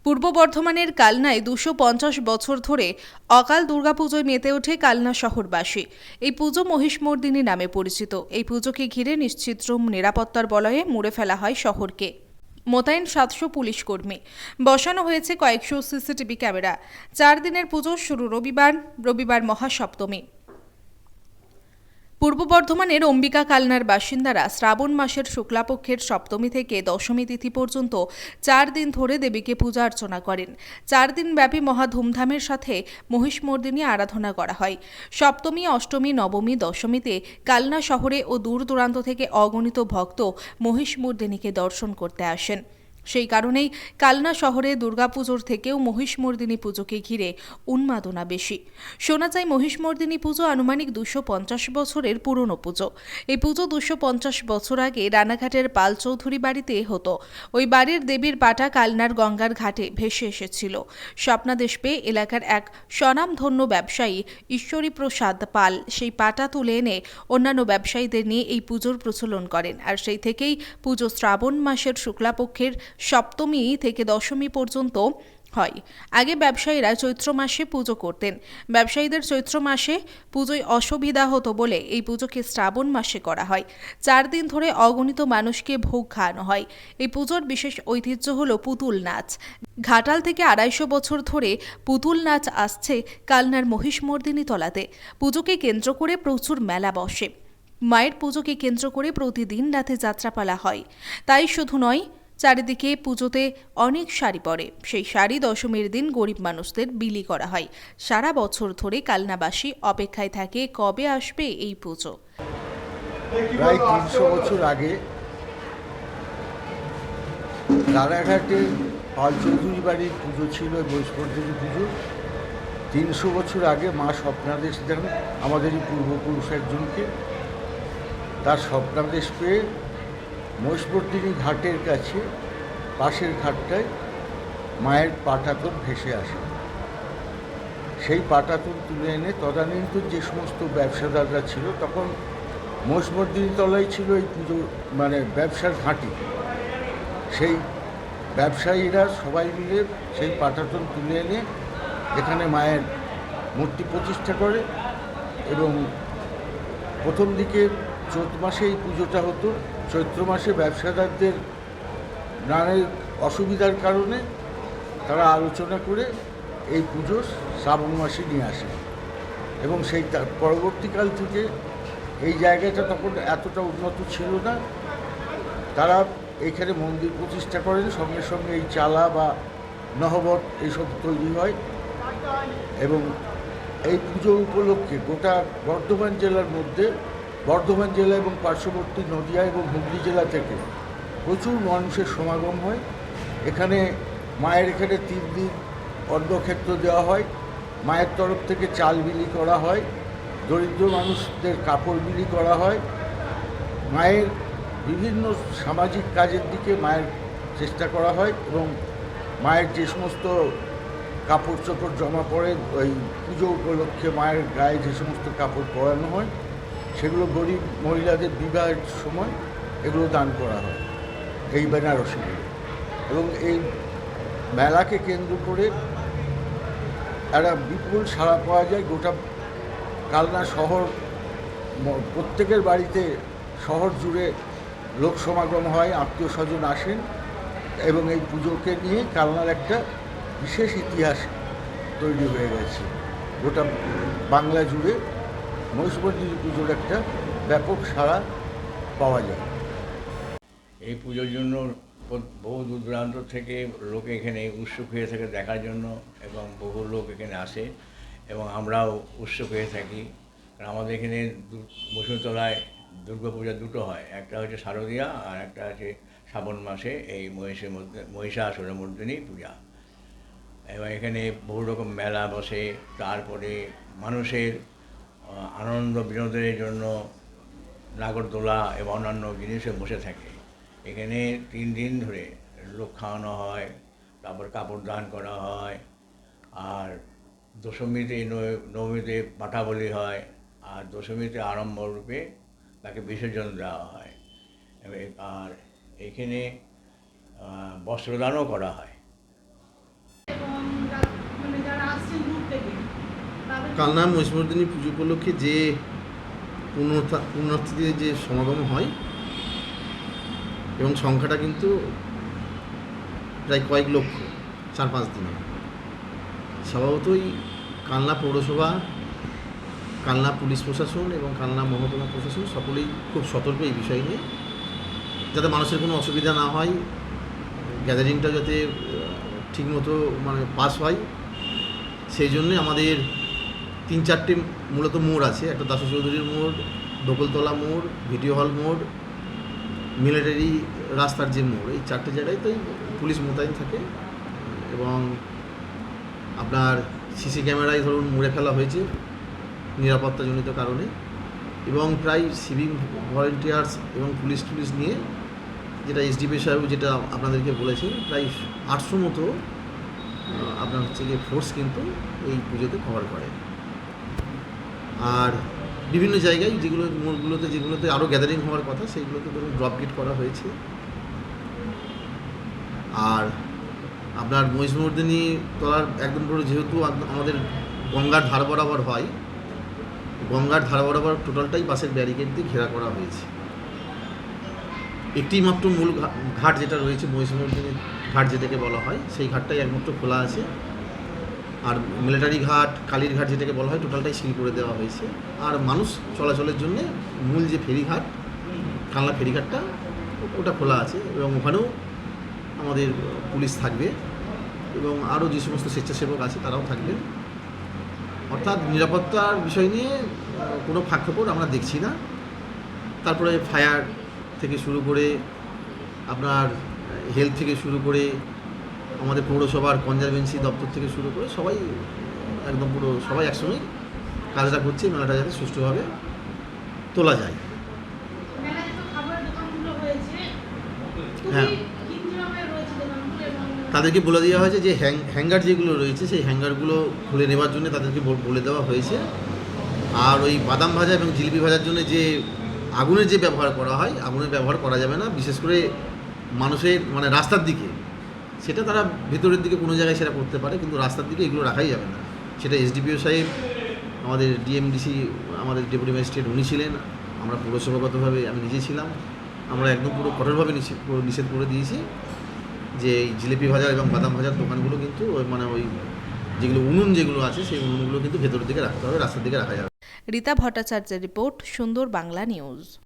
পূর্ব বর্ধমানের কালনায় 250 বছর ধরে অকাল দুর্গাপুজোয় মেতে ওঠে কালনা শহরবাসী। এই পুজো মহিষমর্দিনী নামে পরিচিত। এই পুজোকে ঘিরে নিশ্চিদ্র নিরাপত্তার বলয়ে মুড়ে ফেলা হয় শহরকে। মোতায়েন 700 পুলিশ কর্মী, বসানো হয়েছে কয়েকশো সিসিটিভি ক্যামেরা। 4 দিনের পুজো শুরু রবিবার মহাসপ্তমী। পূর্ব বর্ধমানের অম্বিকা কালনার বাসিন্দারা শ্রাবণ মাসের শুক্লাপক্ষের সপ্তমী থেকে দশমী তিথি পর্যন্ত 4 দিন ধরে দেবীকে পূজা অর্চনা করেন। 4 দিন ব্যাপী মহা ধুমধামের সাথে মহিষমর্দিনী আরাধনা করা হয়। সপ্তমী, অষ্টমী, নবমী, দশমীতে কালনা শহরে ও দূর দূরান্ত থেকে অগণিত ভক্ত মহিষমর্দিনীকে দর্শন করতে আসেন। সেই কারণেই কালনা শহরে দুর্গাপুজোর থেকেও মহিষমর্দিনী পুজোকে ঘিরে উন্মাদনা বেশি। শোনা যায় মহিষমর্দিনী পুজো আনুমানিক 250 বছরের পুরনো পুজো। এই পুজো 250 বছর আগে রানাঘাটের পাল চৌধুরী বাড়িতে হতো। ওই বাড়ির দেবীর পাটা কালনার গঙ্গার ঘাটে ভেসে এসেছিল। স্বপ্নাদেশ পেয়ে এলাকার এক স্বনামধন্য ব্যবসায়ী ঈশ্বরী প্রসাদ পাল সেই পাটা তুলে এনে অন্যান্য ব্যবসায়ীদের নিয়ে এই পুজোর প্রচলন করেন। আর সেই থেকেই পুজো শ্রাবণ মাসের শুক্লাপক্ষের সপ্তমী থেকে দশমী পর্যন্ত হয়। আগে ব্যবসায়ীরা চৈত্র মাসে পুজো করতেন। ব্যবসায়ীদের চৈত্র মাসে পুজোয় অসুবিধা হতো বলে এই পুজোকে শ্রাবণ মাসে করা হয়। 4 দিন ধরে অগণিত মানুষকে ভোগ খাওয়ানো হয়। এই পুজোর বিশেষ ঐতিহ্য হল পুতুল নাচ। ঘাটাল থেকে 250 বছর ধরে পুতুল নাচ আসছে কালনার মহিষমর্দিনী তলাতে। পুজোকে কেন্দ্র করে প্রচুর মেলা বসে। মায়ের পুজোকে কেন্দ্র করে প্রতিদিন রাতে যাত্রাপালা হয়। তাই শুধু নয়, চারিদিকে পুজোতে অনেক শাড়ি পড়ে। সেই শাড়ি দশমীর দিন গরিব মানুষদের বিলি করা হয়। সারা বছর ধরে কালনাবাসী অপেক্ষায় থাকে কবে আসবে এই পুজো। প্রায় 300 বছর আগে রানাঘাটে পাল চৌধুরী বাড়ির পুজো ছিল, মহিষমর্দিনী পুজো। 300 বছর আগে মা স্বপ্নাদেশ দেন আমাদেরই পূর্বপুরুষ একজনকে। তার স্বপ্নাদেশ পেয়ে মহিষমর্দিনী ঘাটের কাছে পাশের ঘাটটায় মায়ের পাটাতন ভেসে আসে। সেই পাটাতন তুলে এনে তদানীন্তন যে সমস্ত ব্যবসাদাররা ছিল, তখন মহিষমর্দিনী তলায় ছিল এই পুজো মানে ব্যবসার ঘাঁটি। সেই ব্যবসায়ীরা সবাই মিলে সেই পাটাতন তুলে এনে এখানে মায়ের মূর্তি প্রতিষ্ঠা করে এবং প্রথম দিকে চৈত মাসে এই পুজোটা হতো। চৈত্র মাসে ব্যবসাদারদের নানা অসুবিধার কারণে তারা আলোচনা করে এই পুজো শ্রাবণ মাসে নিয়ে আসে এবং সেই পরবর্তীকাল থেকে এই জায়গাটা তখন এতটা উন্নত ছিল না। তারা এইখানে মন্দির প্রতিষ্ঠা করেন, সঙ্গে সঙ্গে এই চালা বা নহবত এইসব তৈরি হয় এবং এই পুজো উপলক্ষে গোটা বর্ধমান জেলার মধ্যে, বর্ধমান জেলা এবং পার্শ্ববর্তী নদিয়া এবং হুগলি জেলা থেকে প্রচুর মানুষের সমাগম হয়। এখানে মায়ের এখানে 3 দিন অন্নক্ষেত্র দেওয়া হয়। মায়ের তরফ থেকে চাল বিলি করা হয়, দরিদ্র মানুষদের কাপড় বিলি করা হয়। মায়ের বিভিন্ন সামাজিক কাজের দিকে মায়ের চেষ্টা করা হয় এবং মায়ের যে সমস্ত কাপড় চোপড় জমা পড়ে ওই পুজো উপলক্ষে মায়ের গায়ে যে সমস্ত কাপড় পরানো হয়, সেগুলো গরিব মহিলাদের বিবাহের সময় এগুলো দান করা হয় এই বেনারসিগুলো। এবং এই মেলাকে কেন্দ্র করে একটা বিপুল সাড়া পাওয়া যায়। গোটা কালনা শহর, প্রত্যেকের বাড়িতে শহর জুড়ে লোক সমাগম হয়, আত্মীয় স্বজন আসেন এবং এই পুজোকে নিয়ে কালনার একটা বিশেষ ইতিহাস তৈরি হয়ে গেছে। গোটা বাংলা জুড়ে মহিষমর্দিনী পুজোর একটা ব্যাপক সাড়া পাওয়া যায়। এই পুজোর জন্য বহু দূর দূরান্ত থেকে লোক এখানে উৎসুক হয়ে থাকে দেখার জন্য এবং বহু লোক এখানে আসে এবং আমরাও উৎসুক হয়ে থাকি। কারণ আমাদের এখানে বসুতলায় দুর্গাপূজা দুটো হয়, একটা হচ্ছে শারদীয়া আর একটা হচ্ছে শ্রাবণ মাসে এই মহিষাসুরমর্দিনী পূজা। এবং এখানে বহু রকম মেলা বসে, তারপরে মানুষের আনন্দ বিনোদনের জন্য নাগরদোলা এবং অন্যান্য জিনিসও বসে থাকে। এখানে 3 দিন ধরে লোক খাওয়ানো হয়, তারপর কাপড় দান করা হয়, আর দশমীতে নবমীতে পাঠা বলি হয়, আর দশমীতে আরম্ভ রূপে তাকে বিসর্জন দেওয়া হয়। আর এখানে বস্ত্রদানও করা হয়। কালনা মহিষমর্দিনী পুজো উপলক্ষে যে পুণ্যার্থীদের যে সমাগম হয় এবং সংখ্যাটা কিন্তু প্রায় কয়েক লক্ষ 4-5 দিনে। স্বভাবতই কালনা পৌরসভা, কালনা পুলিশ প্রশাসন এবং কালনা মহকুমা প্রশাসন সকলেই খুব সতর্ক এই বিষয় নিয়ে, যাতে মানুষের কোনো অসুবিধা না হয়, গ্যাদারিংটা যাতে ঠিকমতো পাস হয়। সেই জন্যে আমাদের 3-4টে মূলত মোড় আছে। একটা দাশু চৌধুরীর মোড়, দোকলতলা মোড়, ভিডিও হল মোড়, মিলিটারি রাস্তার যে মোড়, এই 4টে জায়গায়তেই পুলিশ মোতায়েন থাকে এবং আপনার সিসি ক্যামেরায় ধরুন মুড়ে ফেলা হয়েছে নিরাপত্তাজনিত কারণে, এবং প্রায় সিভিক ভলেন্টিয়ার্স এবং পুলিশ নিয়ে, যেটা এসডিপি সাহেব যেটা আপনাদেরকে বলেছেন, প্রায় 800 মতো আপনার যে ফোর্স কিন্তু এই পুজোতে কভার করে। আর বিভিন্ন জায়গায় যেগুলোতে আরও গ্যাদারিং হওয়ার কথা, সেইগুলোতে ধরুন ড্রপ গেট করা হয়েছে। আর আপনার মহিষমর্দিনী তলার একদম পুরো, যেহেতু আমাদের গঙ্গার ধার বরাবর হয়, গঙ্গার ধার বরাবর টোটালটাই বাসের ব্যারিকেড দিয়ে ঘেরা করা হয়েছে। একটি মাত্র মূল ঘাট যেটা রয়েছে, মহিষমর্দিনী ঘাট যেটাকে বলা হয়, সেই ঘাটটাই একমাত্র খোলা আছে। আর মিলিটারি ঘাট, কালীর ঘাট যেটাকে বলা হয়, টোটালটাই সিল করে দেওয়া হয়েছে। আর মানুষ চলাচলের জন্য মূল যে ফেরিঘাট, কালনা ফেরিঘাটটা, ওটা খোলা আছে এবং ওখানেও আমাদের পুলিশ থাকবে এবং আরও যে সমস্ত স্বেচ্ছাসেবক আছে তারাও থাকবেন। অর্থাৎ নিরাপত্তার বিষয় নিয়ে কোনো ফাঁকফোকর আমরা দেখছি না। তারপরে ফায়ার থেকে শুরু করে আপনার হেলথ থেকে শুরু করে আমাদের পৌরসভার কনজারভেন্সি দপ্তর থেকে শুরু করে সবাই একদম পুরো সবাই একসঙ্গেই কাজটা করছে, মেলাটা যাতে সুষ্ঠুভাবে তোলা যায়। হ্যাঁ, তাদেরকে বলে দেওয়া হয়েছে যে হ্যাঙ্গার যেগুলো রয়েছে সেই হ্যাঙ্গারগুলো খুলে নেওয়ার জন্য তাদেরকে বলে দেওয়া হয়েছে। আর ওই বাদাম ভাজা এবং জিলিপি ভাজার জন্য যে আগুনের যে ব্যবহার করা হয়, আগুনের ব্যবহার করা যাবে না, বিশেষ করে মানুষের রাস্তার দিকে। সেটা তারা ভেতরের দিকে কোনো জায়গায় সেটা করতে পারে, কিন্তু রাস্তার দিকে এগুলো রাখাই যাবে না। সেটা এসডিপিও সাহেব, আমাদের ডিএমডিসি, আমাদের ডেপুটি ম্যাজিস্ট্রেট উনি ছিলেন, আমরা পৌরসভাগতভাবে আমি নিজে ছিলাম। আমরা একদম পুরো কঠোরভাবে নিষেধ করে দিয়েছি যে এই জিলিপি ভাজা এবং বাদাম ভাজার দোকানগুলো কিন্তু ওই যেগুলো যেগুলো আছে সেই উনুনগুলো কিন্তু ভেতরের দিকে রাখতে হবে, রাস্তার দিকে রাখা যাবে। রীতা ভট্টাচার্যের রিপোর্ট, সুন্দর বাংলা নিউজ।